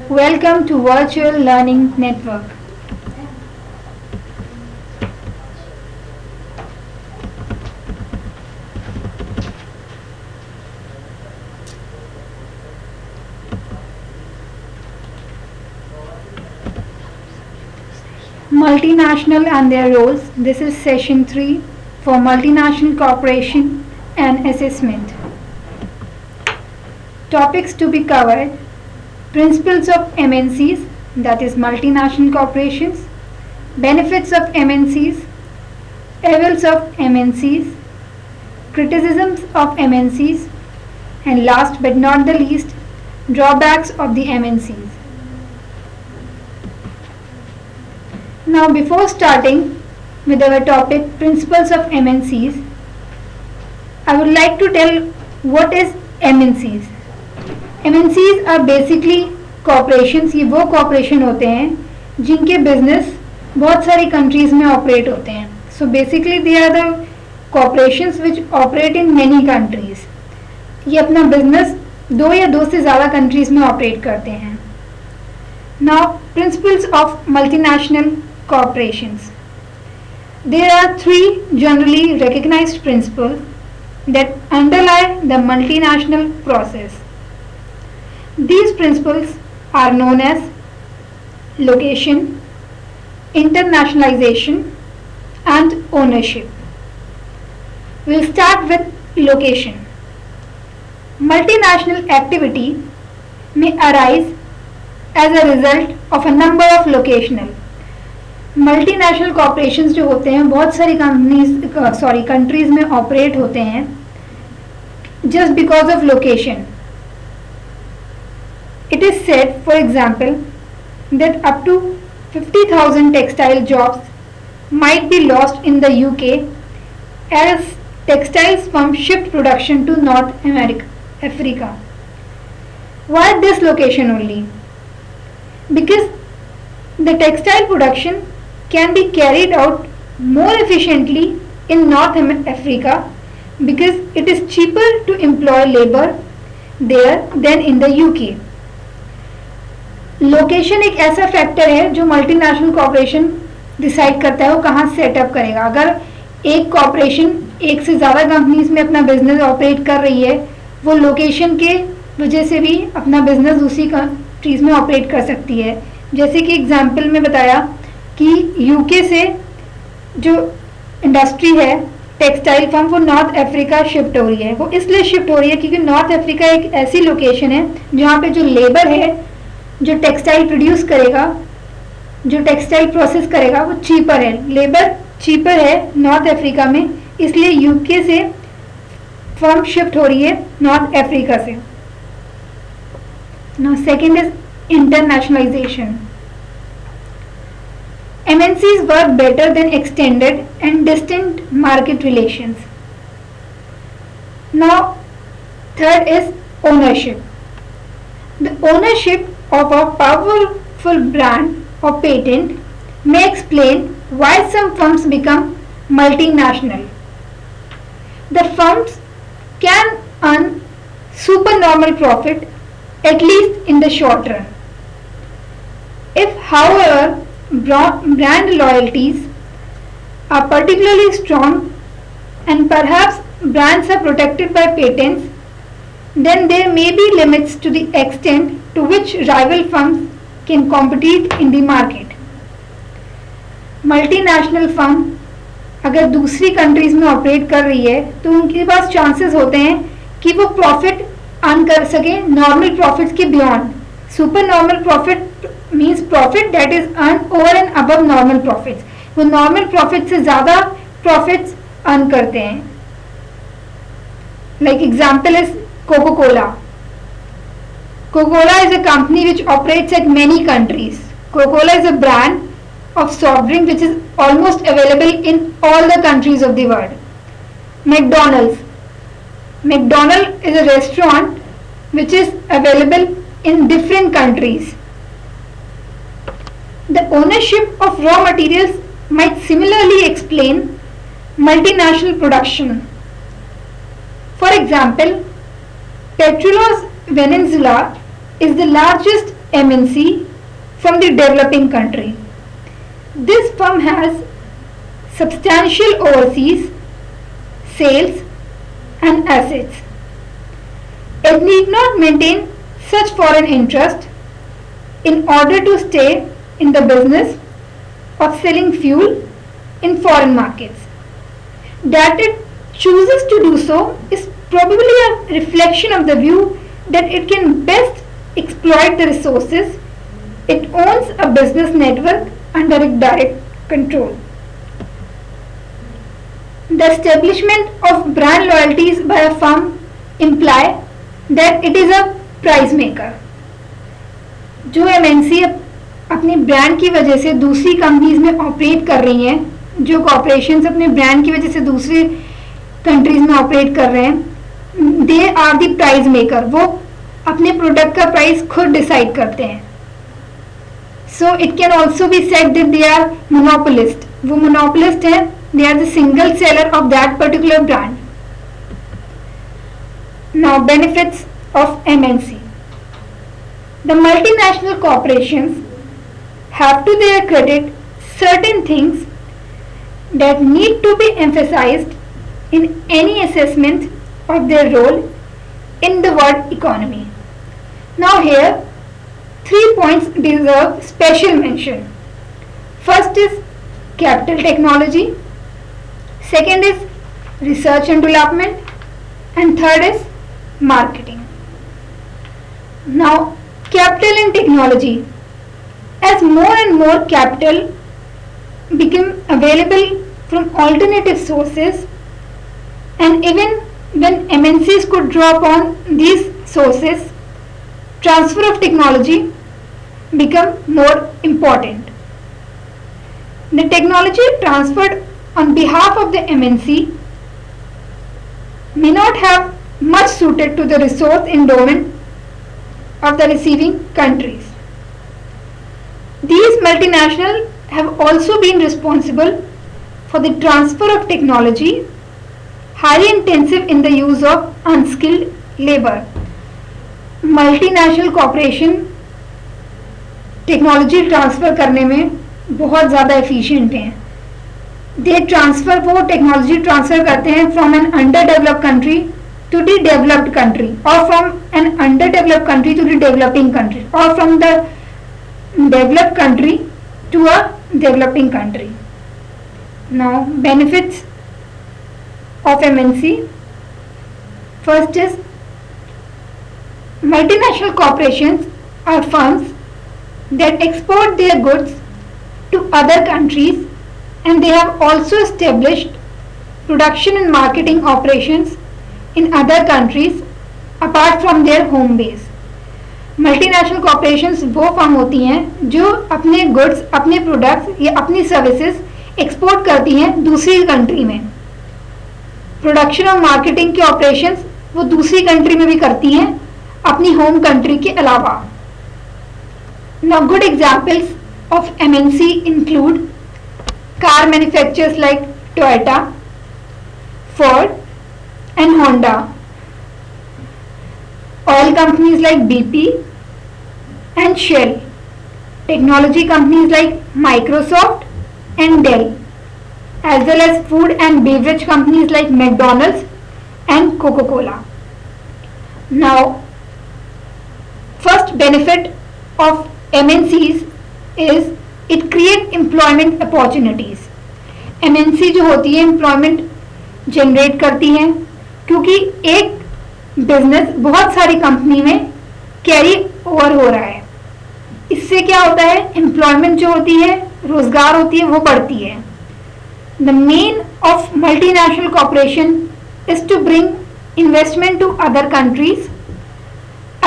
Welcome to Virtual Learning Network. Multinational and their roles. This is session 3 for multinational corporation and assessment. Topics to be covered: principles of MNCs, that is multinational corporations, benefits of MNCs, evils of MNCs, criticisms of MNCs, and last but not the least, drawbacks of the MNCs. Now, before starting with our topic principles of MNCs, I would like to tell what is MNCs. MNCs are basically corporations. ये वो corporation होते हैं जिनके business बहुत सारी countries में operate होते हैं. So basically they are the corporations which operate in many countries. ये अपना business दो या दो से ज़्यादा countries में operate करते हैं. Now, principles of multinational corporations. There are three generally recognized principles that underlie the multinational process. These principles are known as location, internationalization, and ownership. We'll start with location. Multinational activity may arise as a result of a number of locational. Multinational corporations जो होते हैं बहुत सारी countries में operate होते हैं just because of location. It is said, for example, that up to 50,000 textile jobs might be lost in the UK as textiles firm shift production to North Africa. Why this location only? Because the textile production can be carried out more efficiently in North Africa because it is cheaper to employ labor there than in the UK. Location एक ऐसा factor है जो multinational corporation decide करता है वो कहाँ setup करेगा. अगर एक कॉर्पोरेशन एक से ज़्यादा कंपनीज में अपना बिजनेस ऑपरेट कर रही है वो लोकेशन के वजह से भी अपना बिजनेस दूसरी कंट्रीज में ऑपरेट कर सकती है. जैसे कि एग्जांपल में बताया कि यूके से जो इंडस्ट्री है टेक्सटाइल फर्म वो नॉर्थ अफ्रीका शिफ्ट हो रही है. वो इसलिए शिफ्ट हो रही है क्योंकि नॉर्थ अफ्रीका एक ऐसी लोकेशन है जहाँ पे जो लेबर है जो टेक्सटाइल प्रोड्यूस करेगा जो टेक्सटाइल प्रोसेस करेगा वो चीपर है. लेबर चीपर है नॉर्थ अफ्रीका में इसलिए यूके से फर्म शिफ्ट हो रही है नॉर्थ अफ्रीका से. Now second is internationalization. MNCs work better than extended and distant market relations. Now, third is ownership. The ownership of a powerful brand or patent may explain why some firms become multinational. The firms can earn supernormal profit at least in the short run. If, however, brand loyalties are particularly strong and perhaps brands are protected by patents, then there may be limits to the extent to which rival firms can compete in the market. Multinational firm अगर दूसरी countries में operate कर रही है तो उनके पास chances होते हैं कि वो प्रॉफिट अर्न कर सके नॉर्मल प्रॉफिट्स के beyond. Super normal profit means profit that is earn over and above normal profits. वो नॉर्मल प्रॉफिट से ज़्यादा प्रॉफिट्स अर्न करते हैं. Like example is Coca Cola is a company which operates at many countries. Coca Cola is a brand of soft drink which is almost available in all the countries of the world. McDonald's is a restaurant which is available in different countries. The ownership of raw materials might similarly explain multinational production. For example, Petrolos Venezuela is the largest MNC from the developing country. This firm has substantial overseas sales and assets. It need not maintain such foreign interest in order to stay in the business of selling fuel in foreign markets. That it chooses to do so is probably a reflection of the view that it can best exploit the resources. It owns a business network under its direct control. The establishment of brand loyalties by a firm imply that it is a price maker. जो MNC अपने brand की वजह से दूसरी companies में operate कर रही हैं, जो कॉर्पोरेशंस अपने ब्रांड की वजह से दूसरे कंट्रीज में ऑपरेट कर रहे हैं, they are the price maker. वो अपने प्रोडक्ट का प्राइस खुद डिसाइड करते हैं. So it can also be said that they are monopolist. वो मोनोपोलिस्ट हैं, they are the single seller of that particular brand. Now benefits of MNC. The multinational corporations have to their credit certain things that need to be emphasized in any assessment of their role in the world economy. Now here, 3 points deserve special mention. First is capital technology, second is research and development, and third is marketing. Now, capital and technology. As more and more capital become available from alternative sources, and even when MNCs could draw upon these sources, transfer of technology become more important. The technology transferred on behalf of the MNC may not have much suited to the resource endowment of the receiving countries. These multinationals have also been responsible for the transfer of technology highly intensive in the use of unskilled labor. Multinational corporation technology transfer करने में बहुत ज़्यादा efficient हैं. They transfer वो technology transfer करते हैं from an underdeveloped country to the developed country, or from an underdeveloped country to the developing country, or from the developed country to a developing country. Now, benefits of MNC. First is multinational corporations are firms that export their goods to other countries, and they have also established production and marketing operations in other countries apart from their home base. Multinational corporations वो firm होती हैं जो अपने goods, अपने products या अपनी services export करती हैं दूसरी कंट्री में. प्रोडक्शन और मार्केटिंग के ऑपरेशंस वो दूसरी कंट्री में भी करती हैं अपनी होम कंट्री के अलावा. Now good examples of MNC include car manufacturers like Toyota, Ford and Honda, oil companies like BP and Shell, technology companies like Microsoft and Dell, as well as food and beverage companies like McDonald's and Coca-Cola. Now, first benefit of MNCs is it create employment opportunities. MNC जो होती है employment generate करती हैं, क्योंकि एक business बहुत सारी company में कैरी ओवर हो रहा है. इससे क्या होता है, एम्प्लॉयमेंट जो होती है, रोजगार होती है, वो बढ़ती है. The main of multinational corporation is to bring investment to other countries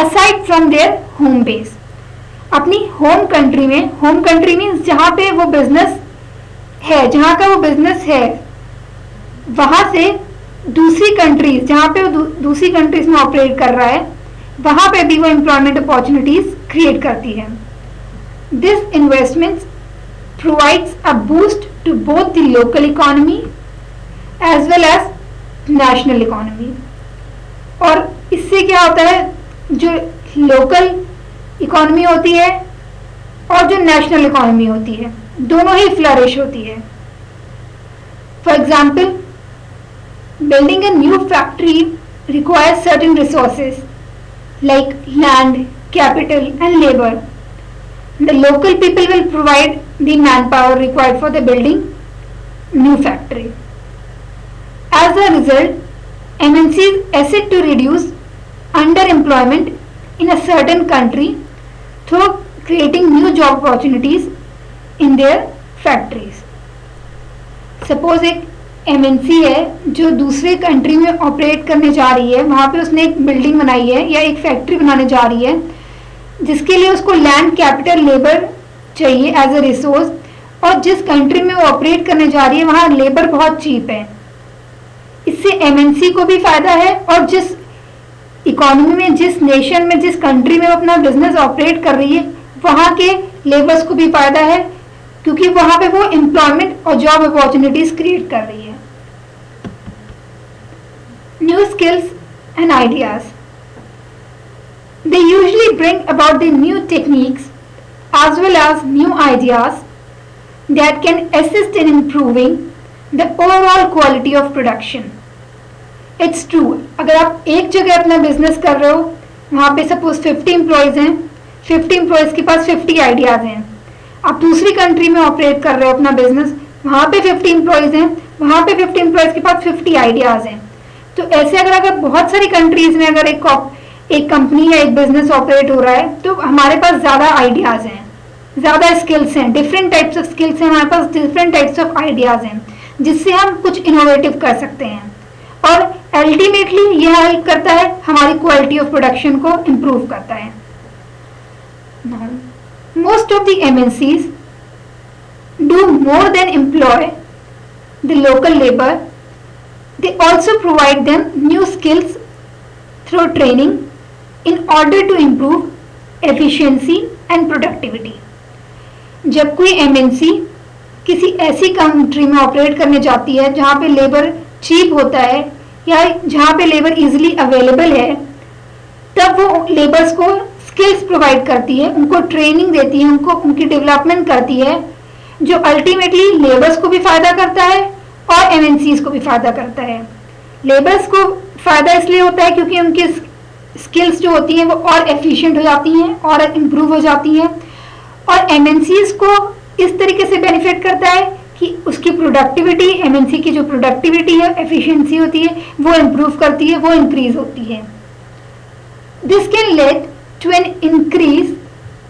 aside from their home base. अपनी होम कंट्री मीन्स जहाँ पे वो बिजनेस है, जहाँ का वो बिजनेस है, वहाँ से दूसरी कंट्रीज, जहाँ पे वो दूसरी कंट्रीज में ऑपरेट कर रहा है, वहाँ पे भी वो एम्प्लॉयमेंट अपॉर्चुनिटीज क्रिएट करती है. This investments provides a boost to both the local economy as well as national economy. और इससे क्या होता है, जो लोकल इकोनॉमी होती है और जो नेशनल इकोनॉमी होती है, दोनों ही फ्लरिश होती है. For example, building a new factory requires certain resources like land, capital and labor. The local people will provide the manpower required for the building new factory. As a result, MNCs seek to reduce underemployment in a certain country through creating new job opportunities in their factories. Suppose एक MNC है जो दूसरे country में operate करने जा रही है, वहाँ पे उसने एक बिल्डिंग बनाई है या एक फैक्ट्री बनाने जा रही है, जिसके लिए उसको लैंड, कैपिटल, लेबर चाहिए एज अ रिसोर्स, और जिस कंट्री में वो ऑपरेट करने जा रही है वहाँ लेबर बहुत चीप है. इससे MNC को भी फायदा है और जिस इकोनॉमी में, जिस नेशन में, जिस कंट्री में वो अपना बिजनेस ऑपरेट कर रही है वहाँ के लेबर्स को भी फायदा है, क्योंकि वहाँ पे वो एम्प्लॉयमेंट और जॉब अपॉर्चुनिटीज क्रिएट कर रही है. New skills and ideas. They usually bring about the new techniques as well as new ideas that can assist in improving the overall quality of production. It's true, अगर आप एक जगह अपना business कर रहे हो, वहाँ पे सपोज 50 एम्प्लॉयज हैं, 50 एम्प्लॉयज के पास 50 आइडियाज हैं. आप दूसरी कंट्री में ऑपरेट कर रहे हो अपना बिजनेस, वहाँ पे 50 एम्प्लॉयज हैं, वहाँ पे 50 एम्प्लॉयज के पास 50 आइडियाज हैं. तो ऐसे अगर बहुत सारी कंट्रीज में अगर एक कंपनी या एक बिजनेस ऑपरेट हो रहा है तो हमारे पास ज़्यादा आइडियाज़ हैं, ज़्यादा स्किल्स हैं, डिफरेंट टाइप्स ऑफ स्किल्स हैं, हमारे पास डिफरेंट टाइप्स ऑफ आइडियाज़ हैं, जिससे हम कुछ इनोवेटिव कर सकते हैं. और अल्टीमेटली यह हेल्प करता है, हमारी क्वालिटी ऑफ प्रोडक्शन को इम्प्रूव करता है. Most of the MNCs do more than employ the local labor. They also provide them new skills through training in order to improve efficiency and productivity. जब कोई MNC किसी ऐसी country में operate करने जाती है जहाँ पे लेबर चीप होता है या जहाँ पे लेबर इजीली अवेलेबल है, तब वो लेबर्स को स्किल्स प्रोवाइड करती है, उनको ट्रेनिंग देती है, उनको उनकी डेवलपमेंट करती है, जो अल्टीमेटली लेबर्स को भी फायदा करता है और MNCs को भी फायदा करता है. लेबर्स को फायदा इसलिए होता है क्योंकि उनकी स्किल्स जो होती हैं वो और एफिशिएंट हो जाती हैं और इम्प्रूव हो जाती हैं, और MNCs को इस तरीके से बेनिफिट करता है कि उसकी प्रोडक्टिविटी, MNC की जो प्रोडक्टिविटी है, एफिशिएंसी होती है, वो इम्प्रूव करती है, वो इंक्रीज होती है. This can lead to an increase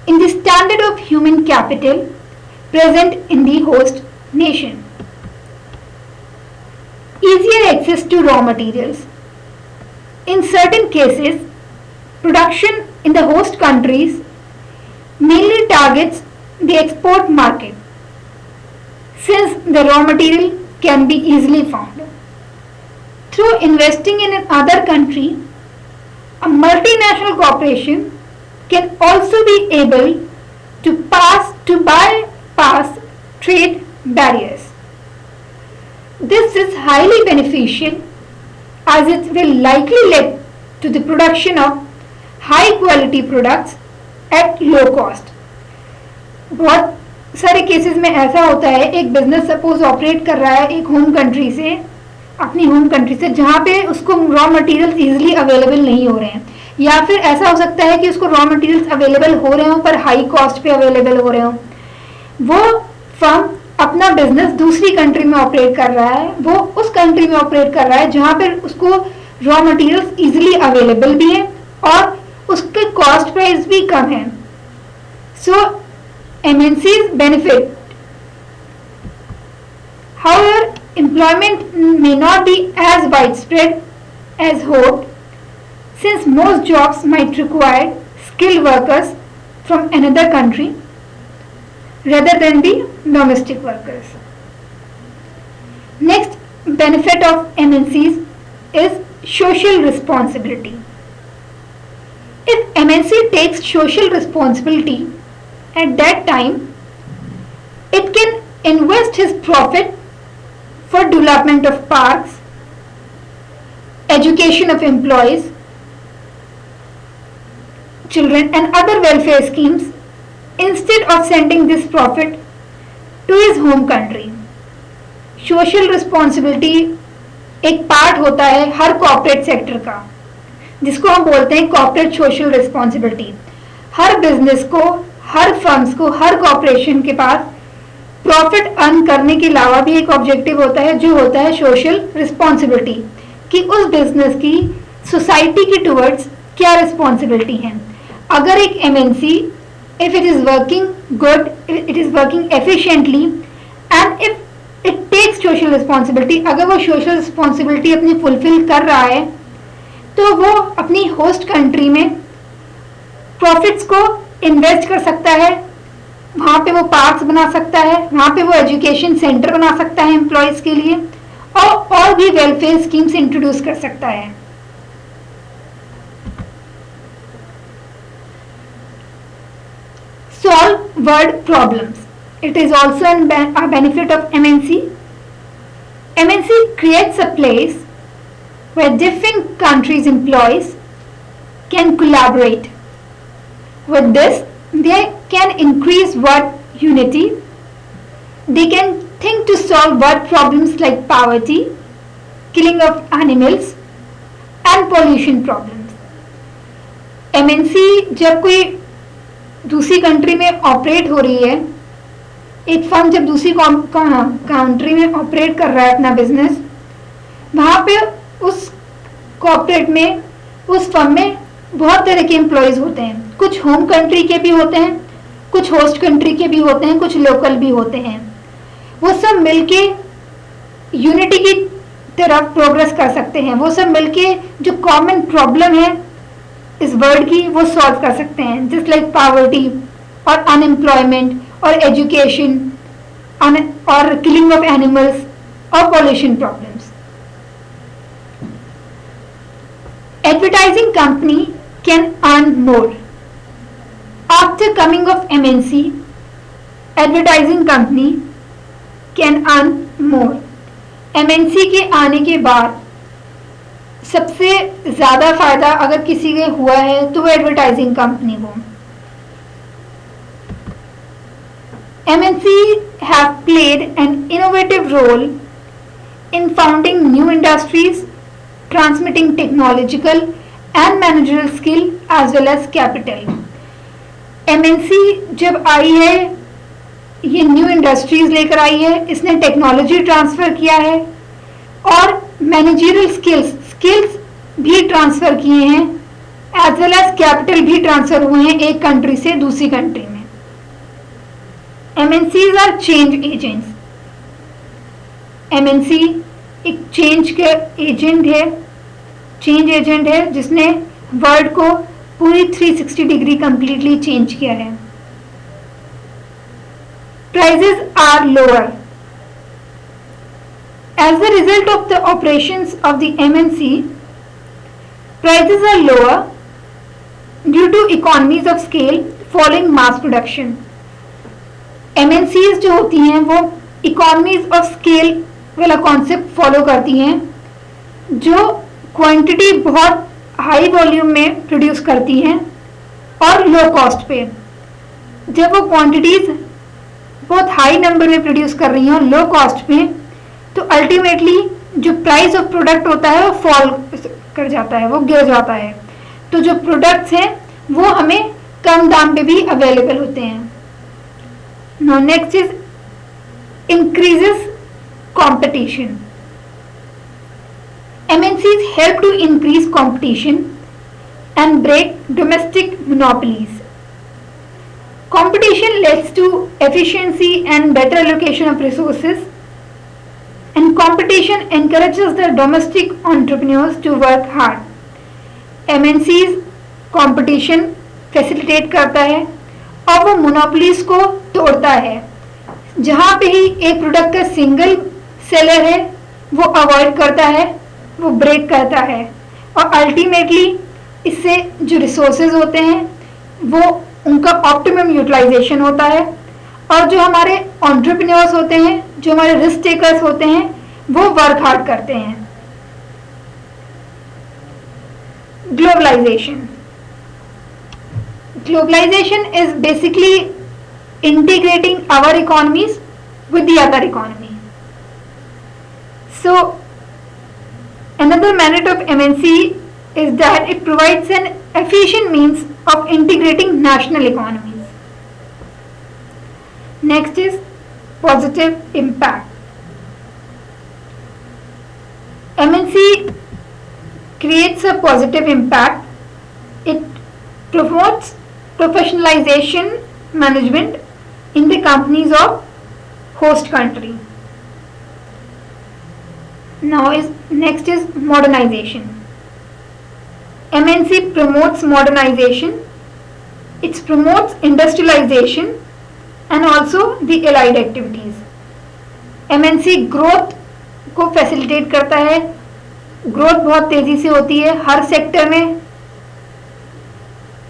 in the standard of human capital present in the host nation. Easier access to raw materials. In certain cases, production in the host countries mainly targets the export market, since the raw material can be easily found. Through investing in another country, a multinational corporation can also be able to bypass trade barriers. This is highly beneficial as it will likely lead to the production of high quality products at low cost. बहुत सारे cases में ऐसा होता है, एक business suppose operate कर रहा है एक होम कंट्री से, अपनी होम कंट्री से, जहाँ पे उसको रॉ मटेरियल्स इजीली अवेलेबल नहीं हो रहे हैं, या फिर ऐसा हो सकता है कि उसको रॉ मटेरियल्स अवेलेबल हो रहे हों पर हाई कॉस्ट पे अवेलेबल हो रहे हों. वो फर्म अपना बिजनेस दूसरी कंट्री में ऑपरेट कर रहा है, वो उस कंट्री में ऑपरेट कर रहा है जहाँ पर उसको रॉ मटेरियल्स इजीली अवेलेबल भी हैं और उसके कॉस्ट प्राइस भी कम है. सो MNCs benefit. However, employment may not be as widespread as hoped, since most jobs might require skilled workers from another country rather than the domestic workers. Next benefit of MNCs is social responsibility. If MNC takes social responsibility, at that time it can invest his profit for development of parks, education of employees, children and other welfare schemes instead of sending this profit to his home country. Social responsibility एक part होता है हर corporate sector का, जिसको हम बोलते हैं corporate social responsibility. हर business को, हर firms को, हर कॉर्पोरेशन के पास प्रॉफिट अर्न करने के अलावा भी एक ऑब्जेक्टिव होता है जो होता है सोशल रिस्पॉन्सिबिलिटी, कि उस बिजनेस की सोसाइटी की टुवर्ड्स क्या रिस्पॉन्सिबिलिटी है। अगर एक MNC if it is working good, it is working efficiently and if it takes social responsibility, अगर वो social responsibility अपनी fulfill कर रहा है तो वो अपनी host country में profits को invest कर सकता है, वहाँ पे वो parks बना सकता है, वहाँ पे वो education center बना सकता है employees के लिए, और भी welfare schemes introduce कर सकता है। Solve world problems. It is also a benefit of MNC. MNC creates a place where different countries' employees can collaborate. With this, they can increase world unity. They can think to solve world problems like poverty, killing of animals, and pollution problems. MNC जब कोई दूसरी country में operate हो रही है, एक firm जब दूसरी कंट्री में ऑपरेट कर रहा है अपना बिजनेस, वहाँ पे उस कॉर्पोरेट में, उस फर्म में बहुत तरह के एम्प्लॉयज होते हैं। कुछ होम कंट्री के भी होते हैं, कुछ होस्ट कंट्री के भी होते हैं, कुछ लोकल भी होते हैं। वो सब मिलके यूनिटी की तरफ प्रोग्रेस कर सकते हैं। वो सब मिलके जो कॉमन प्रॉब्लम है इस वर्ल्ड की वो सॉल्व कर सकते हैं, जस्ट लाइक पॉवर्टी और अनएम्प्लॉयमेंट और एजुकेशन और किलिंग ऑफ एनिमल्स और pollution problems. Advertising company can earn more after coming of MNC. Advertising company can earn more. MNC के आने के बाद सबसे ज्यादा फायदा अगर किसी के हुआ है तो वो एडवर्टाइजिंग कंपनी को। MNC have played an innovative role in founding new industries, transmitting technological and managerial skill as well as capital. MNC जब आई है, ये न्यू इंडस्ट्रीज लेकर आई है, इसने टेक्नोलॉजी ट्रांसफर किया है और मैनेजरियल स्किल्स भी ट्रांसफर किए हैं, एज वेल एज कैपिटल भी ट्रांसफर हुए हैं एक कंट्री से दूसरी कंट्री में। MNCs are change agents. MNC एक चेंज के एजेंट है, जिसने वर्ल्ड को पूरी 360 डिग्री कंप्लीटली चेंज किया है। Prices are lower as a result of the operations of the MNC. Prices are lower due to economies of scale following mass production. MNCs जो होती हैं वो economies of scale वाला concept follow करती हैं, जो क्वांटिटी बहुत हाई वॉल्यूम में प्रोड्यूस करती हैं और लो कॉस्ट पे। जब वो क्वांटिटीज बहुत हाई नंबर में प्रोड्यूस कर रही हैं और लो कॉस्ट पे, तो अल्टीमेटली जो प्राइस ऑफ प्रोडक्ट होता है वो फॉल कर जाता है, वो गिर जाता है। तो जो प्रोडक्ट्स हैं वो हमें कम दाम पे भी अवेलेबल होते हैं। Now next is increases competition. MNCs help to increase competition and break domestic monopolies. Competition leads to efficiency and better allocation of resources, and competition encourages the domestic entrepreneurs to work hard. MNCs competition facilitate करता है और वो monopolies को तोड़ता है। जहाँ पे ही एक प्रोडक्ट का सिंगल सेलर है वो अवॉइड करता है, वो ब्रेक करता है, और अल्टीमेटली इससे जो रिसोर्सेज होते हैं वो उनका ऑप्टिमम यूटिलाइजेशन होता है, और जो हमारे एंटरप्रेन्योर्स होते हैं, जो हमारे रिस्क टेकर्स होते हैं, वो वर्क हार्ड करते हैं। Globalisation. Globalization is basically integrating our economies with the other economy. So another merit of MNC is that it provides an efficient means of integrating national economies. Next is positive impact. MNC creates a positive impact. It promotes professionalization management in the companies of host country. Next is modernization. MNC promotes modernization. It promotes industrialization and also the allied activities. MNC growth को facilitate करता है. Growth बहुत तेजी से होती है हर sector में.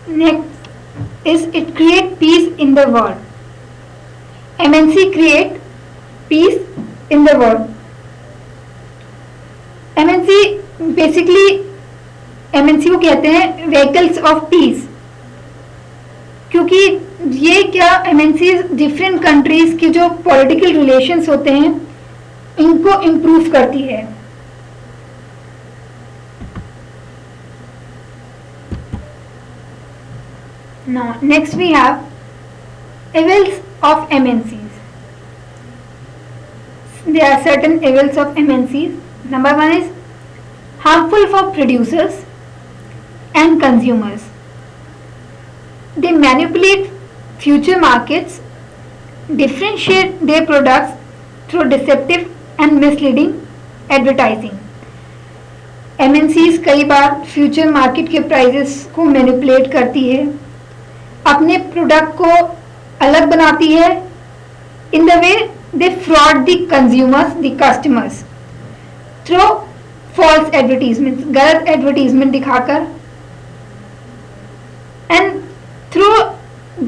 Next is it create peace in the world. MNC create peace in the world. MNC basically MNC को कहते हैं व्हीकल्स ऑफ पीस, क्योंकि ये क्या MNC डिफरेंट कंट्रीज के जो पॉलिटिकल रिलेशंस होते हैं इनको इम्प्रूव करती है. Now next we have evils of MNCs. There are certain evils of MNCs. Number one is harmful for producers and consumers. They manipulate future markets, differentiate their products through deceptive and misleading advertising. MNCs कई बार future market के prices को manipulate करती है, अपने product को अलग बनाती है. In the way they fraud the consumers, the customers through false advertisement, गलत एडवर्टीजमेंट दिखाकर. And through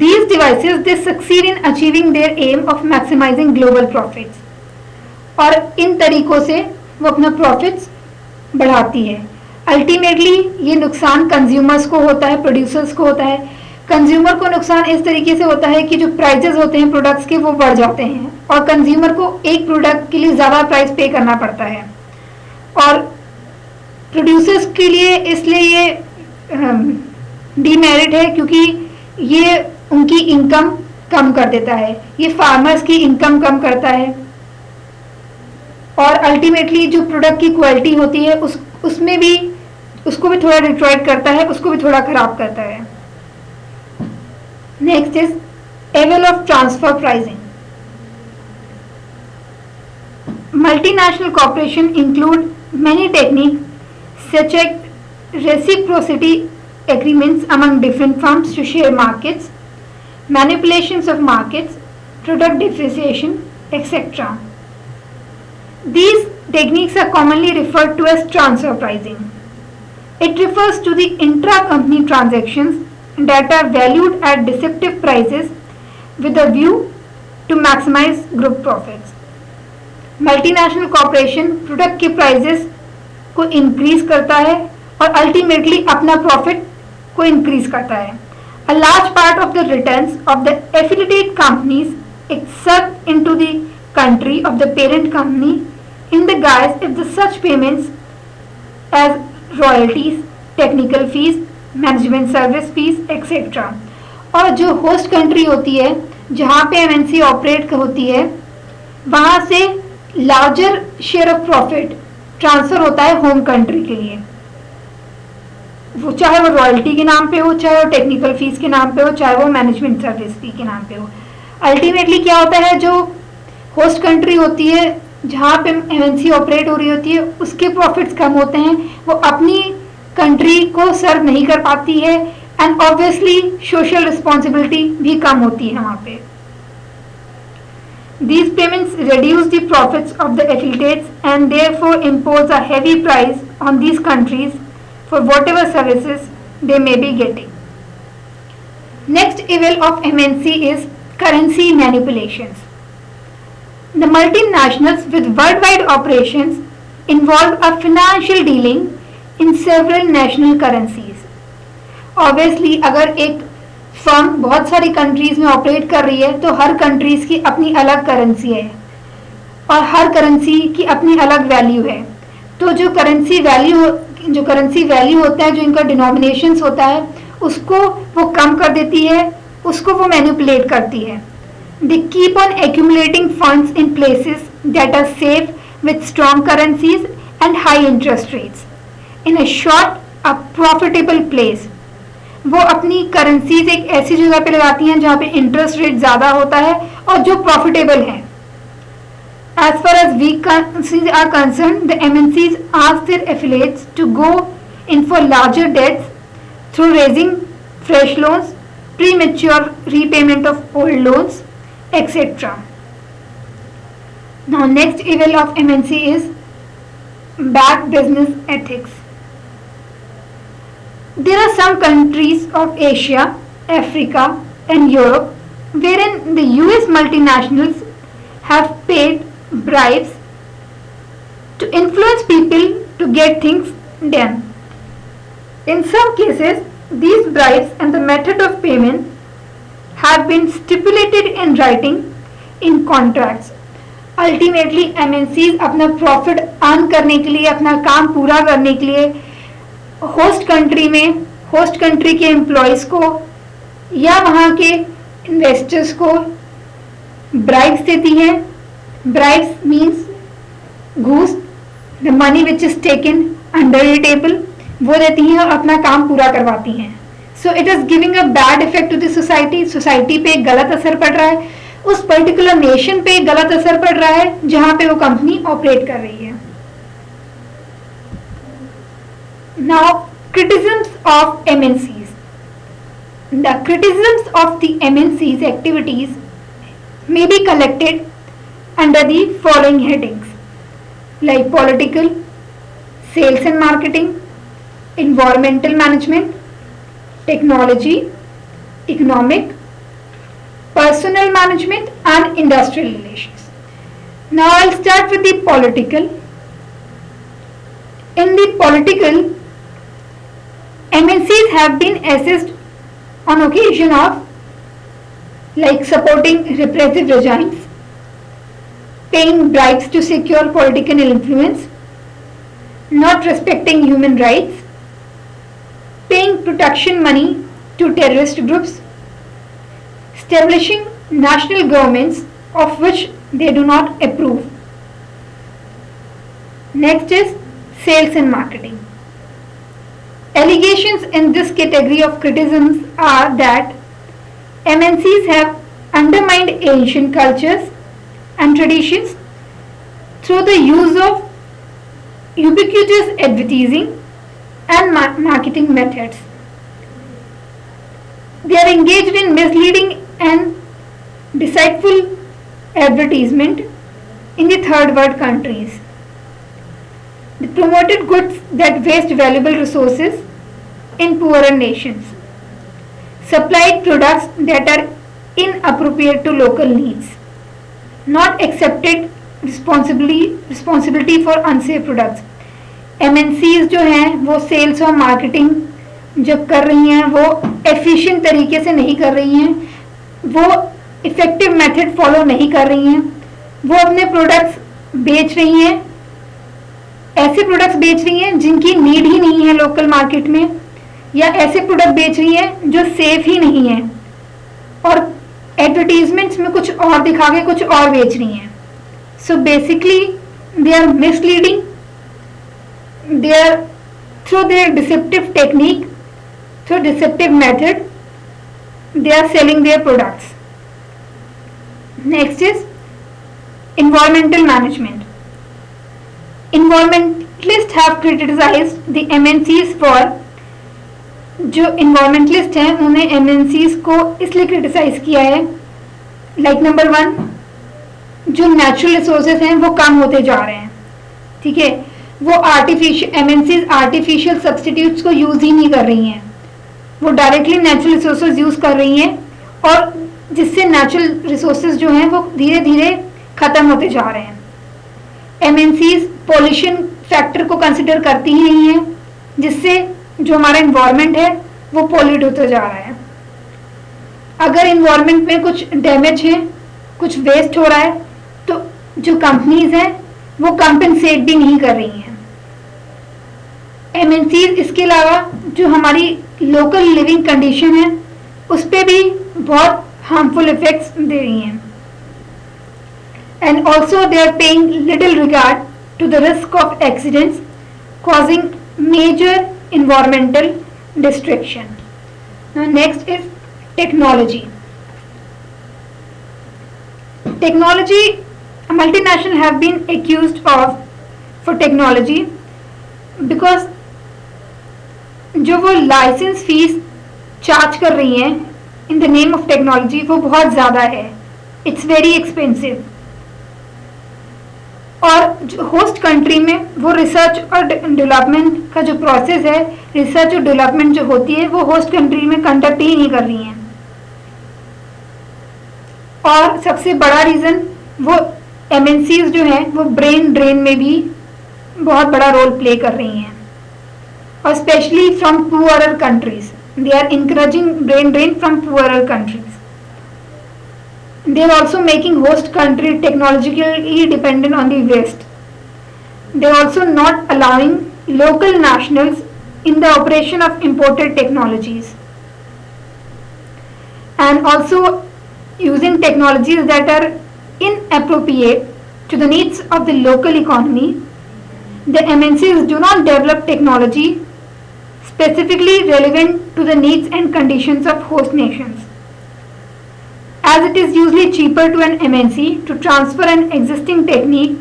these devices they succeed in achieving their aim of maximizing global profits. और इन तरीकों से वो अपना प्रॉफिट्स बढ़ाती है. अल्टीमेटली ये नुकसान कंज्यूमर्स को होता है, प्रोड्यूसर्स को होता है. कंज्यूमर को नुकसान इस तरीके से होता है कि जो प्राइजेस होते हैं प्रोडक्ट्स के वो बढ़ जाते हैं और कंज्यूमर को एक प्रोडक्ट के लिए ज़्यादा प्राइस पे करना पड़ता है. और प्रोड्यूसर्स के लिए इसलिए ये डीमेरिट है क्योंकि ये उनकी इनकम कम कर देता है, ये फार्मर्स की इनकम कम करता है. और अल्टीमेटली जो प्रोडक्ट की क्वालिटी होती है उसमें भी उसको भी थोड़ा डिट्रॉइट करता है, उसको भी थोड़ा खराब करता है. Next is evil of transfer pricing. Multinational corporation include many technique such as reciprocity agreements among different firms to share markets, manipulations of markets, product differentiation, etc. These techniques are commonly referred to as transfer pricing. It refers to the intra-company transactions that are valued at deceptive prices with a view to maximize group profits. Multinational corporation product के prices को increase करता है और ultimately अपना profit को increase करता है. A large part of the returns of the affiliated companies is sucked into the country of the parent company in the guise of the such payments as royalties, technical fees, management service fees, etc. और जो host country होती है जहाँ पे MNC operate होती है वहाँ से larger share of profit transfer होता है होम कंट्री के लिए. वो चाहे वो रॉयल्टी के नाम पे हो, चाहे वो टेक्निकल फीस के नाम पे हो, चाहे वो मैनेजमेंट सर्विस फी के नाम पे हो. अल्टीमेटली क्या होता है, जो होस्ट कंट्री होती है जहाँ पे MNC ऑपरेट हो रही होती है उसके प्रॉफिट्स कम होते हैं, वो अपनी कंट्री को सर्व नहीं कर पाती है एंड ऑब्वियसली सोशल रिस्पॉन्सिबिलिटी भी कम होती है वहाँ पे. These payments reduce the profits of the affiliates and therefore impose a heavy price on these countries for whatever services they may be getting. Next evil of MNC is currency manipulations. The multinationals with worldwide operations involve a financial dealing in several national currencies. Obviously, अगर एक firm बहुत सारी countries में operate कर रही है तो हर countries की अपनी अलग करेंसी है और हर करेंसी की अपनी अलग वैल्यू है। तो जो करेंसी वैल्यू होता है, जो इनका डिनोमिनेशंस होता है, उसको वो कम कर देती है, उसको वो मैनिपुलेट करती है। They keep on accumulating funds in places that are safe with strong currencies and high interest rates. In a short, a profitable place. वो अपनी करेंसीज एक ऐसी जगह पे लगाती हैं जहाँ पे इंटरेस्ट रेट ज़्यादा होता है और जो प्रॉफिटेबल है। As far as weak currencies are concerned, the MNCs ask their affiliates to go in for larger debts through raising fresh loans, premature repayment of old loans, etc. Now, next evil of MNC is bad business ethics. There are some countries of Asia, Africa, and Europe wherein the US multinationals have paid bribes to influence people to get things done. In some cases, these bribes and the method of payment have been stipulated in writing in contracts. Ultimately, MNCs अपना profit earn करने के लिए, अपना काम पूरा करने के लिए होस्ट कंट्री के एम्प्लॉयज़ को या वहाँ के इन्वेस्टर्स को ब्राइब्स देती हैं। ब्राइब्स मीन्स घूस, the money which is taken under the table, वो देती हैं और अपना काम पूरा करवाती हैं। So it is giving a bad effect to the society पे गलत असर पड़ रहा है, उस पर्टिकुलर नेशन पे गलत असर पड़ रहा है जहां पे वो कंपनी ऑपरेट कर रही है। Now criticisms of MNCs. The criticisms of the MNCs activities may be collected under the following headings like political, sales and marketing, environmental management, technology, economic, personal management and industrial relations. Now I'll start with the political. In the political, MNCs have been assessed on occasion of like supporting repressive regimes, paying bribes to secure political influence, not respecting human rights, paying protection money to terrorist groups, establishing national governments of which they do not approve. Next is sales and marketing. Allegations in this category of criticisms are that MNCs have undermined ancient cultures and traditions through the use of ubiquitous advertising and marketing methods. They are engaged in misleading and deceitful advertisement in the third world countries. They promoted goods that waste valuable resources in poorer nations, supplied products that are inappropriate to local needs, not accepted responsibility for unsafe products. MNCs जो हैं वो sales और marketing जब कर रही हैं वो efficient तरीके से नहीं कर रही हैं, वो इफेक्टिव मेथड फॉलो नहीं कर रही हैं, वो अपने प्रोडक्ट्स बेच रही हैं, ऐसे प्रोडक्ट्स बेच रही हैं जिनकी नीड ही नहीं है लोकल मार्केट में, या ऐसे प्रोडक्ट बेच रही हैं जो सेफ ही नहीं है और एडवर्टीजमेंट्स में कुछ और दिखा के कुछ और बेच रही हैं। So basically they are misleading, they are through their deceptive technique, through deceptive method they are selling their products. Next is environmental management. Environmentalists have criticized the MNCs for, जो environmentalist हैं उन्होंने MNCs को इसलिए criticise किया है, like number 1 जो natural resources हैं वो कम होते जा रहे हैं, ठीक है, वो MNCs आर्टिफिशियल सब्सटीट्यूट्स को यूज ही नहीं कर रही हैं, वो डायरेक्टली नेचुरल रिसोर्सेज यूज कर रही हैं और जिससे नेचुरल रिसोर्सेज जो हैं वो धीरे धीरे खत्म होते जा रहे हैं। MNCs पॉल्यूशन फैक्टर को कंसिडर करती ही नहीं है, जिससे जो हमारा इन्वायरमेंट है वो पॉल्यूट होता जा रहा है। अगर इन्वायरमेंट में कुछ डैमेज है, कुछ वेस्ट हो रहा है, तो जो कंपनीज हैं वो कंपेंसेट भी नहीं कर रही हैं। एमएनसीज इसके अलावा जो हमारी लोकल लिविंग कंडीशन है उस पर भी बहुत हार्मफुल इफेक्ट्स दे रही हैं। And also they are paying little regard to the risk of accidents causing major environmental destruction. Now next is technology. Technology, multinational have been accused of for technology because जो वो licence fees charge कर रही हैं in the name of technology वो बहुत ज़्यादा है, it's very expensive. और होस्ट कंट्री में वो रिसर्च और डेवलपमेंट का जो प्रोसेस है, रिसर्च और डेवलपमेंट जो होती है वो होस्ट कंट्री में कंडक्ट ही नहीं कर रही हैं। और सबसे बड़ा रीज़न वो एमएनसीज जो हैं वो ब्रेन ड्रेन में भी बहुत बड़ा रोल प्ले कर रही हैं, और specially from poorer countries they are encouraging brain drain from poorer countries. They are also making host country technologically dependent on the West. They are also not allowing local nationals in the operation of imported technologies, and also using technologies that are inappropriate to the needs of the local economy. The MNCs do not develop technology specifically relevant to the needs and conditions of host nations, as it is usually cheaper to an MNC to transfer an existing technique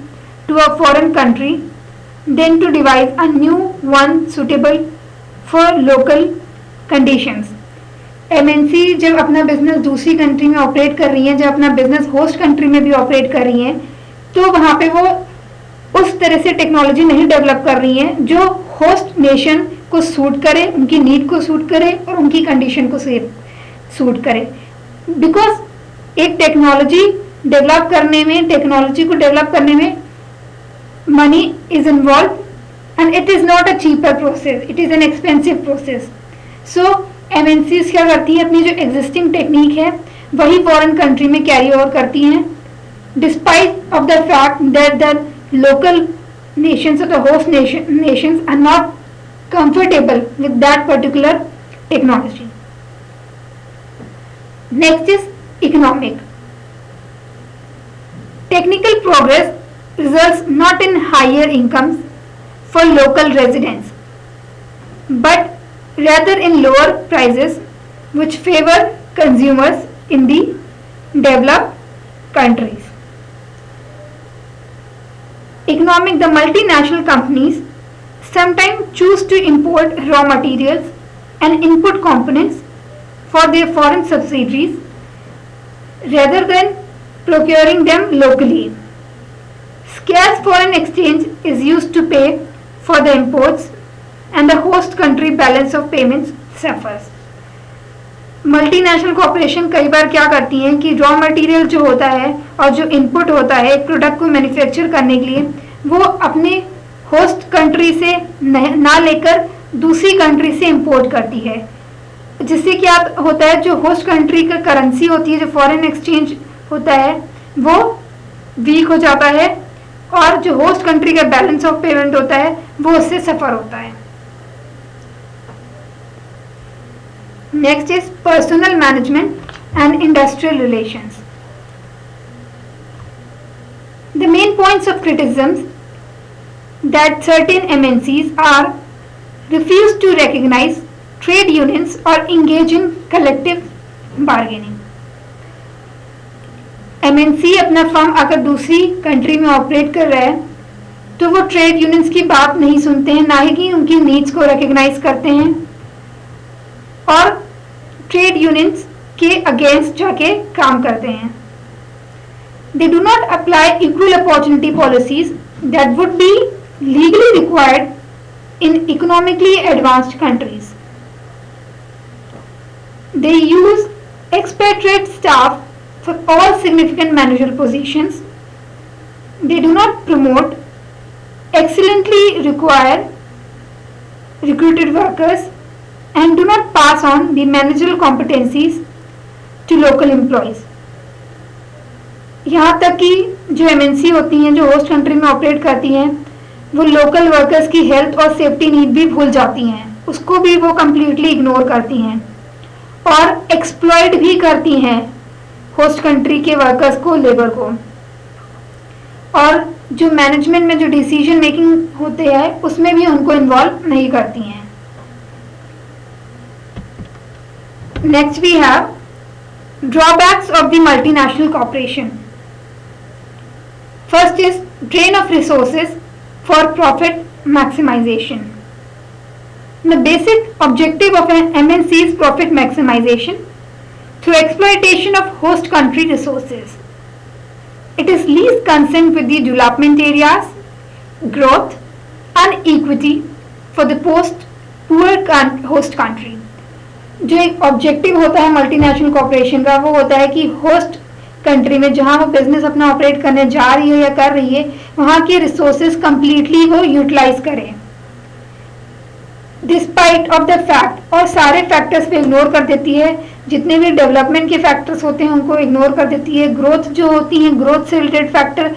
to a foreign country than to devise a new one suitable for local conditions. MNC जब अपना business दूसरी country में operate कर रही हैं, जब अपना business host country में भी ऑपरेट कर रही हैं, तो वहाँ पे वो उस तरह से टेक्नोलॉजी नहीं डेवलप कर रही हैं जो होस्ट नेशन को सूट करे, उनकी नीड को सूट करे और उनकी कंडीशन को सूट करे। बिकॉज एक टेक्नोलॉजी डेवलप करने में, टेक्नोलॉजी को डेवलप करने में money is involve and it is not a cheaper process, it is an expensive process. So MNCs क्या करती हैं, अपनी जो एग्जिस्टिंग टेक्निक है वही फॉरेन कंट्री में कैरी ओवर करती हैं, despite of the fact that the local nations or the host nations are not comfortable with that particular technology. Next is economic. Technical progress results not in higher incomes for local residents, but rather in lower prices which favor consumers in the developed countries. Economic, the multinational companies sometimes choose to import raw materials and input components for their foreign subsidiaries rather than procuring them locally. Scarce foreign exchange is used to pay for the imports and the host country balance of payments suffers. Multinational corporation कई बार क्या करती हैं कि raw material जो होता है और जो इनपुट होता है एक प्रोडक्ट को मैन्युफैक्चर करने के लिए वो अपने होस्ट कंट्री से ना लेकर दूसरी कंट्री से इंपोर्ट करती है, जिससे क्या होता है जो होस्ट कंट्री का करेंसी होती है, जो फॉरेन एक्सचेंज होता है वो वीक हो जाता है और जो होस्ट कंट्री का बैलेंस ऑफ पेमेंट होता है वो उससे सफ़र होता है। Next is personal management and industrial relations. The main points of criticisms that certain MNCs are refuse to recognize trade unions or engage in collective bargaining. MNC अपना firm अगर दूसरी country में ऑपरेट कर रहा है तो वो ट्रेड यूनियंस की बात नहीं सुनते हैं, ना ही कि उनकी नीड्स को रिकग्नाइज करते हैं और ट्रेड यूनियंस के अगेंस्ट जाके काम करते हैं। They do not apply equal opportunity policies that would be legally required in economically advanced countries. They use expatriate staff for all significant managerial positions. They do not promote excellently recruited workers and do not pass on the managerial competencies to local employees. यहाँ तक कि जो MNC होती हैं जो host country में operate करती हैं वो लोकल वर्कर्स की हेल्थ और सेफ्टी नीड भी भूल जाती हैं, उसको भी वो कम्प्लीटली इग्नोर करती हैं और एक्सप्लॉइट भी करती हैं होस्ट कंट्री के वर्कर्स को, लेबर को। और जो मैनेजमेंट में जो डिसीजन मेकिंग होते हैं उसमें भी उनको इन्वॉल्व नहीं करती हैं। Next we have drawbacks of the multinational corporation. First is drain of resources for profit maximization. The basic objective of an MNC is profit maximization through exploitation of host country resources. It is least concerned with the development areas, growth and equity for the poor host country. जो एक objective होता है multinational corporation का वो होता है कि host country में जहां वो बिजनेस अपना ऑपरेट करने जा रही है या कर रही है वहां के रिसोर्सेज कंप्लीटली वो यूटिलाइज करें डिस्पाइट ऑफ द फैक्ट, और सारे फैक्टर्स पे इग्नोर कर देती है, जितने भी डेवलपमेंट के फैक्टर्स होते हैं उनको इग्नोर कर देती है। ग्रोथ जो होती है, ग्रोथ से related factor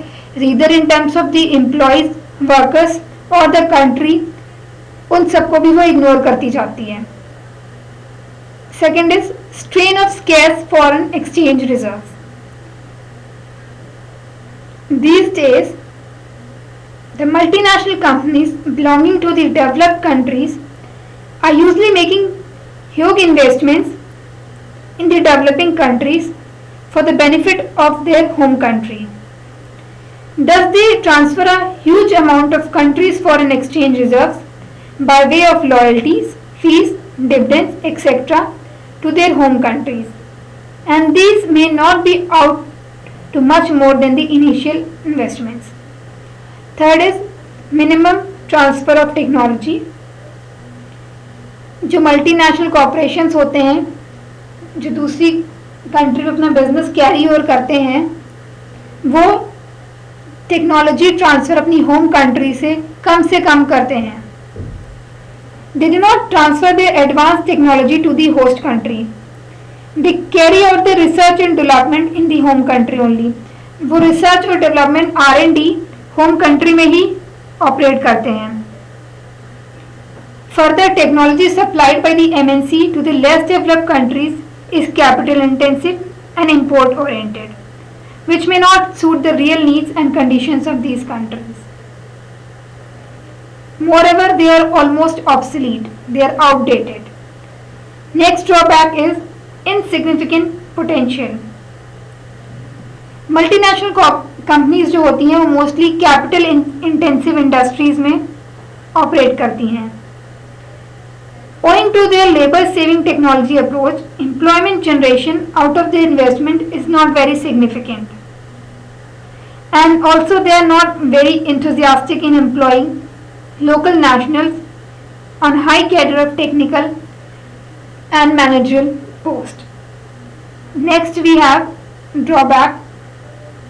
either in terms of the employees, workers और द कंट्री, उन सबको भी वो इग्नोर करती जाती है। Second is strain of scarce foreign exchange reserves. These days, the multinational companies belonging to the developed countries are usually making huge investments in the developing countries for the benefit of their home country. Thus, they transfer a huge amount of countries' foreign exchange reserves by way of loyalties, fees, dividends, etc. to their home countries, and these may not be out to much more than the initial investments. Third is minimum transfer of technology. जो multinational corporations होते हैं जो दूसरी country में अपना business carry over करते हैं वो टेक्नोलॉजी ट्रांसफर अपनी होम कंट्री से कम करते हैं। They do not transfer their advanced technology to the host country. They carry out the research and development in the home country only. वो रिसर्च और development R&D home country में ही operate करते हैं। Further, technology supplied by the MNC to the less developed countries is capital intensive and import oriented, which may not suit the real needs and conditions of these countries. Moreover, they are almost obsolete. They are outdated. Next drawback is insignificant potential. Multinational companies जो होती हैं वो mostly capital intensive industries में operate करती हैं। Owing to their labor saving technology approach, employment generation out of their investment is not very significant. And also they are not very enthusiastic in employing local nationals on high cadre of technical and managerial post. Next we have drawback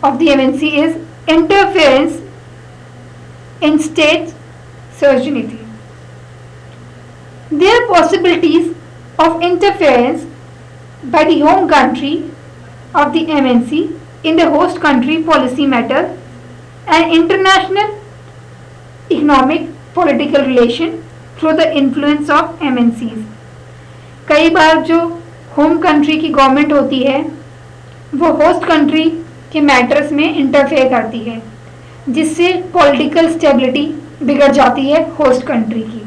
of the MNC is interference in state sovereignty. There are possibilities of interference by the home country of the MNC in the host country policy matter and international economic political relation through the influence of MNCs. कई बार जो home country की government होती है वो host country के matters में interfere करती है जिससे पॉलिटिकल स्टेबिलिटी बिगड़ जाती है होस्ट कंट्री की।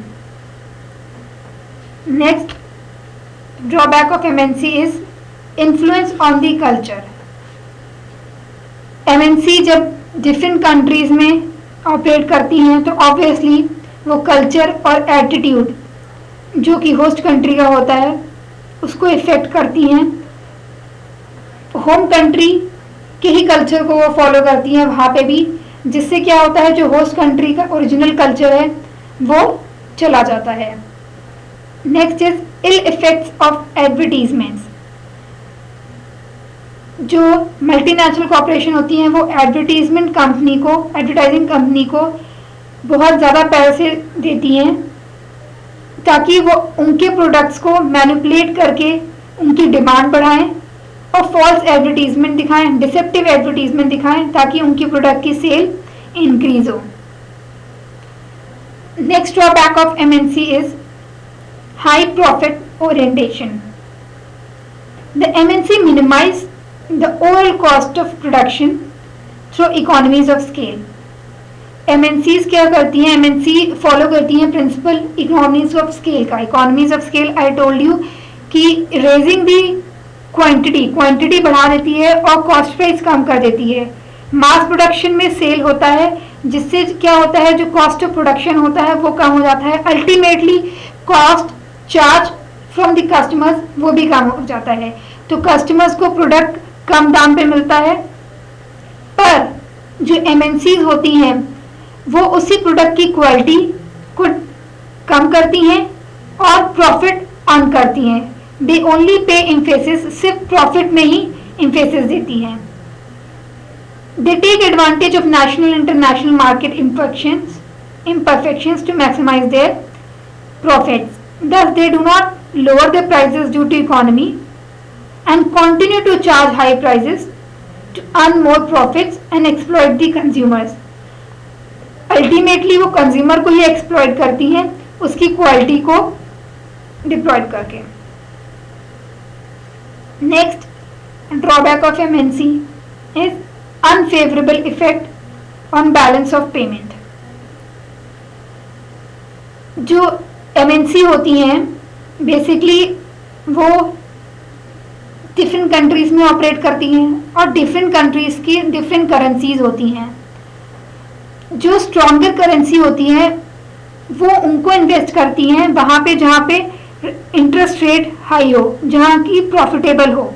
Next drawback of MNC is influence on the culture. MNC जब डिफरेंट कंट्रीज में ऑपरेट करती हैं तो ऑब्वियसली वो कल्चर और एटीट्यूड जो कि होस्ट कंट्री का होता है उसको इफेक्ट करती हैं। होम कंट्री के ही कल्चर को वो फॉलो करती हैं वहाँ पे भी, जिससे क्या होता है जो होस्ट कंट्री का ओरिजिनल कल्चर है वो चला जाता है। Next is ill effects of advertisements. जो मल्टीनेशनल कॉर्पोरेशन होती हैं वो एडवर्टाइजिंग कंपनी को बहुत ज़्यादा पैसे देती हैं ताकि वो उनके प्रोडक्ट्स को मैनिपुलेट करके उनकी डिमांड बढ़ाएं और फॉल्स एडवर्टीजमेंट दिखाएं, डिसेप्टिव एडवर्टीजमेंट दिखाएं ताकि उनकी प्रोडक्ट की सेल इंक्रीज हो। Next drawback of MNC is high profit orientation. The MNC minimize the overall cost of production through economies of scale. MNCs क्या करती हैं, एमएनसी फॉलो करती हैं प्रिंसिपल इकोनॉमीज ऑफ स्केल का। Economies of scale I told you कि raising the quantity बढ़ा देती है और कॉस्ट प्राइस कम कर देती है। मास प्रोडक्शन में सेल होता है जिससे क्या होता है, जो कॉस्ट ऑफ प्रोडक्शन होता है वो कम हो जाता है। Ultimately cost charge from the customers वो भी कम हो जाता है, तो कस्टमर्स को प्रोडक्ट कम दाम पे मिलता है। पर जो एमएनसीज होती हैं वो उसी प्रोडक्ट की क्वालिटी को कम करती हैं और प्रॉफिट अर्न करती हैं। दे ओनली पे एम्फेसिस, सिर्फ प्रॉफिट में ही एम्फेसिस देती हैं। They take advantage of national international market imperfections to maximize their profits. Thus they do not lower their prices due to economy and continue to charge high prices to earn more profits and exploit the consumers. Ultimately वो consumer को ही exploit करती हैं उसकी quality को diploid करके। Next drawback of MNC is unfavourable effect on balance of payment. जो MNC होती हैं बेसिकली वो डिफरेंट कंट्रीज में ऑपरेट करती हैं और डिफरेंट कंट्रीज की डिफरेंट करेंसीज होती हैं। जो स्ट्रॉन्गर करेंसी होती है वो उनको इन्वेस्ट करती हैं वहाँ पे जहाँ पे इंटरेस्ट रेट हाई हो, जहाँ की प्रॉफिटेबल हो,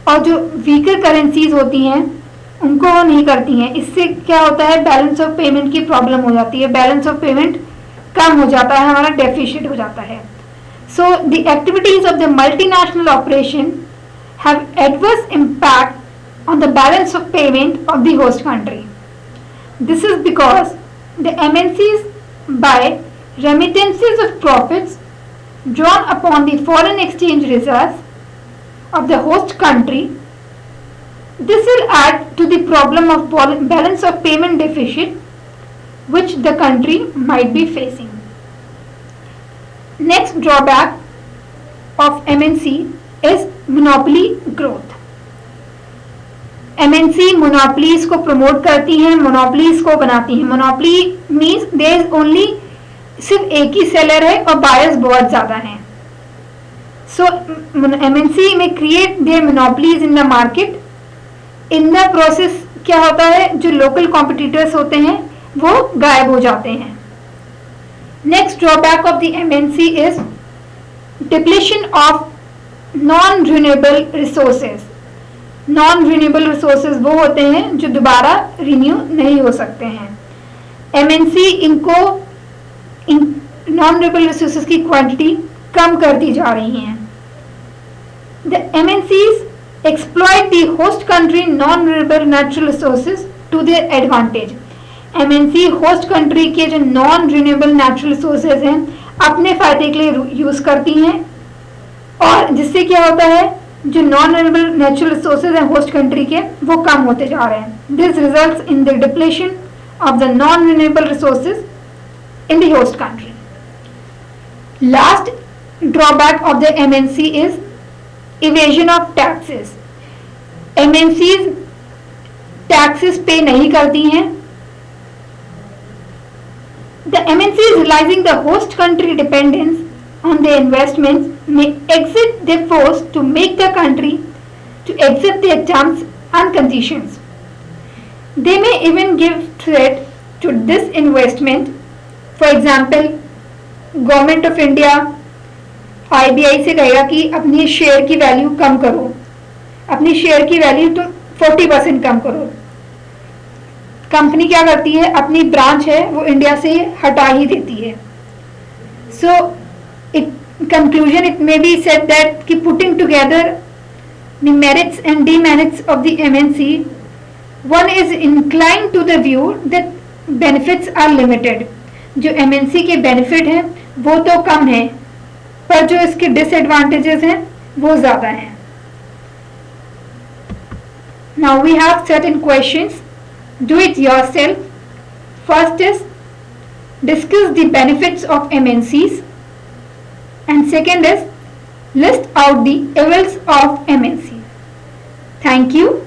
और जो वीकर करेंसीज होती हैं उनको वो नहीं करती हैं। इससे क्या होता है, बैलेंस ऑफ पेमेंट की प्रॉब्लम हो जाती है, बैलेंस ऑफ पेमेंट कम हो जाता है, हमारा डेफिशिट हो जाता है। So the activities of the multinational operation have adverse impact on the balance of payment of the host country. This is because the MNCs buy remittances of profits drawn upon the foreign exchange reserves of the host country. This will add to the problem of balance of payment deficit which the country might be facing. Next drawback of MNC is monopoly growth. MNC monopolies को promote करती हैं, monopolies को बनाती हैं। Monopoly means there is only, सिर्फ एक ही seller है और बायर्स बहुत ज्यादा हैं। सो एमएनसी में create their monopolies in the market. In the process क्या होता है, जो लोकल कॉम्पिटिटर्स होते हैं वो गायब हो जाते हैं। Next drawback of the MNC is depletion of non renewable resources. Non renewable resources वो होते हैं जो दोबारा रिन्यू नहीं हो सकते हैं। एमएनसी इनको नॉन रिन्यूएबल रिसोर्सेज की क्वांटिटी कम करती जा रही हैं। The MNCs exploit the host country non renewable natural resources to their advantage. MNC host country के जो नॉन रिन्यूएबल नेचुरल रिसोर्सेज हैं अपने फायदे के लिए यूज करती हैं, और जिससे क्या होता है, जो नॉन रिन्यूएबल नेचुरल रिसोर्सेज हैं होस्ट कंट्री के वो कम होते जा रहे हैं। This results in the depletion of the non renewable resources in the host country. Last drawback of the MNC is evasion of taxes. MNCs taxes pay नहीं करती हैं। The MNCs realizing the host country dependence on their investments may exert their force to make the country to accept their terms and conditions. They may even give threat to this investment. For example, Government of India IBI से कहेगा कि अपनी share की value कम करो, अपनी share की value तुम 40% कम करो। कंपनी क्या करती है, अपनी ब्रांच है वो इंडिया से हटा ही देती है। So conclusion it may be said that ki putting together the merits and demerits of the MNC, one is inclined to the view that benefits are limited. जो MNC के benefit हैं वो तो कम है, पर जो इसके disadvantages हैं वो ज़्यादा हैं। Now we have certain questions. Do it yourself. First is discuss the benefits of MNCs, and second is list out the evils of MNCs. Thank you.